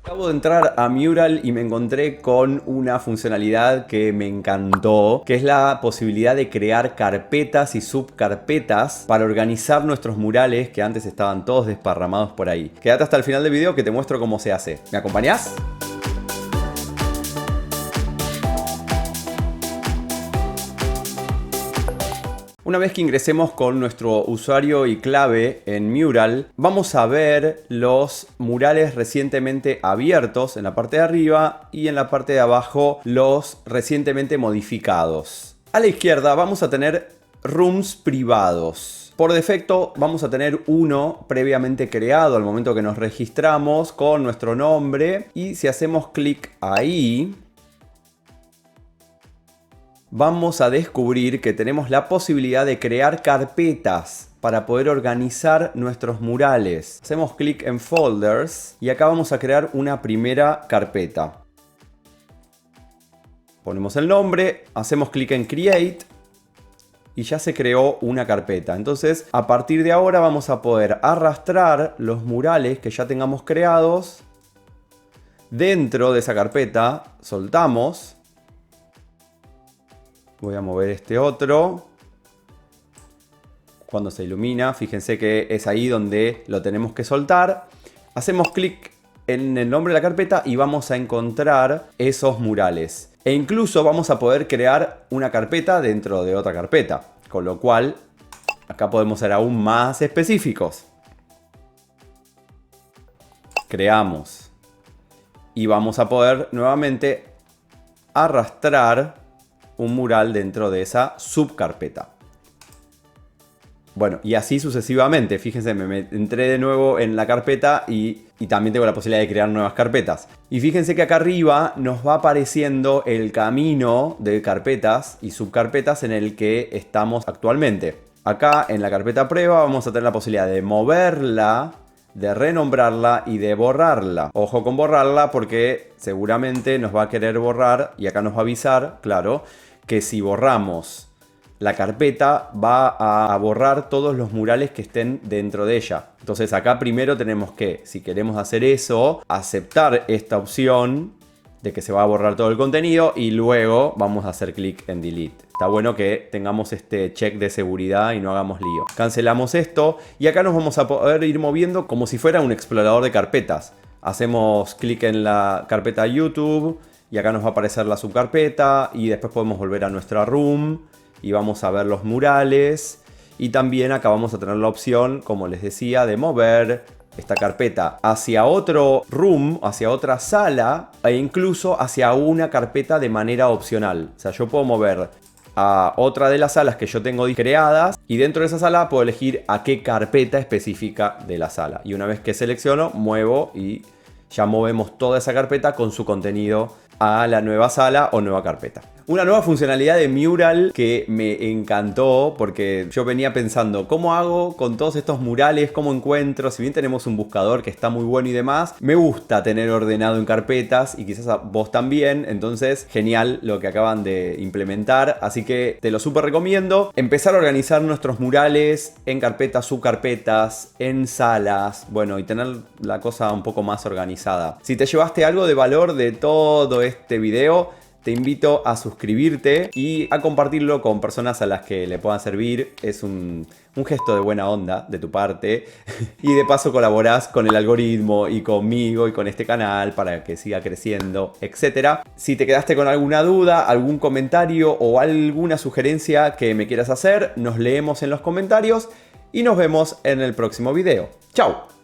Acabo de entrar a Mural y me encontré con una funcionalidad que me encantó, que es la posibilidad de crear carpetas y subcarpetas para organizar nuestros murales que antes estaban todos desparramados por ahí. Quédate hasta el final del video que te muestro cómo se hace. ¿Me acompañás? Una vez que ingresemos con nuestro usuario y clave en Mural, vamos a ver los murales recientemente abiertos en la parte de arriba y en la parte de abajo los recientemente modificados. A la izquierda vamos a tener rooms privados. Por defecto vamos a tener uno previamente creado al momento que nos registramos con nuestro nombre, y si hacemos clic ahí vamos a descubrir que tenemos la posibilidad de crear carpetas para poder organizar nuestros murales. Hacemos clic en Folders y acá vamos a crear una primera carpeta. Ponemos el nombre, hacemos clic en Create y ya se creó una carpeta. Entonces, a partir de ahora vamos a poder arrastrar los murales que ya tengamos creados dentro de esa carpeta. Soltamos. Voy a mover este otro. Cuando se ilumina, fíjense que es ahí donde lo tenemos que soltar. Hacemos clic en el nombre de la carpeta y vamos a encontrar esos murales. E incluso vamos a poder crear una carpeta dentro de otra carpeta. Con lo cual, acá podemos ser aún más específicos. Creamos. Y vamos a poder nuevamente arrastrar un mural dentro de esa subcarpeta. Bueno, y así sucesivamente. Fíjense, me entré de nuevo en la carpeta y también tengo la posibilidad de crear nuevas carpetas. Y fíjense que acá arriba nos va apareciendo el camino de carpetas y subcarpetas en el que estamos actualmente. Acá en la carpeta prueba vamos a tener la posibilidad de moverla, de renombrarla y de borrarla. Ojo con borrarla porque seguramente nos va a querer borrar, y acá nos va a avisar, claro, que si borramos la carpeta va a borrar todos los murales que estén dentro de ella. Entonces acá primero tenemos que, si queremos hacer eso, aceptar esta opción de que se va a borrar todo el contenido y luego vamos a hacer clic en Delete. Está bueno que tengamos este check de seguridad y no hagamos lío. Cancelamos esto y acá nos vamos a poder ir moviendo como si fuera un explorador de carpetas. Hacemos clic en la carpeta YouTube y acá nos va a aparecer la subcarpeta y después podemos volver a nuestra room y vamos a ver los murales. Y también acá vamos a tener la opción, como les decía, de mover esta carpeta hacia otro room, hacia otra sala e incluso hacia una carpeta de manera opcional. O sea, yo puedo mover a otra de las salas que yo tengo creadas y dentro de esa sala puedo elegir a qué carpeta específica de la sala. Y una vez que selecciono, muevo y ya movemos toda esa carpeta con su contenido a la nueva sala o nueva carpeta. Una nueva funcionalidad de Mural que me encantó porque yo venía pensando, ¿cómo hago con todos estos murales? ¿Cómo encuentro? Si bien tenemos un buscador que está muy bueno y demás, me gusta tener ordenado en carpetas y quizás a vos también. Entonces, genial lo que acaban de implementar. Así que te lo súper recomiendo. Empezar a organizar nuestros murales en carpetas, subcarpetas, en salas. Bueno, y tener la cosa un poco más organizada. Si te llevaste algo de valor de todo este video, te invito a suscribirte y a compartirlo con personas a las que le puedan servir. Es un gesto de buena onda de tu parte. Y de paso colaborás con el algoritmo y conmigo y con este canal para que siga creciendo, etc. Si te quedaste con alguna duda, algún comentario o alguna sugerencia que me quieras hacer, nos leemos en los comentarios y nos vemos en el próximo video. ¡Chao!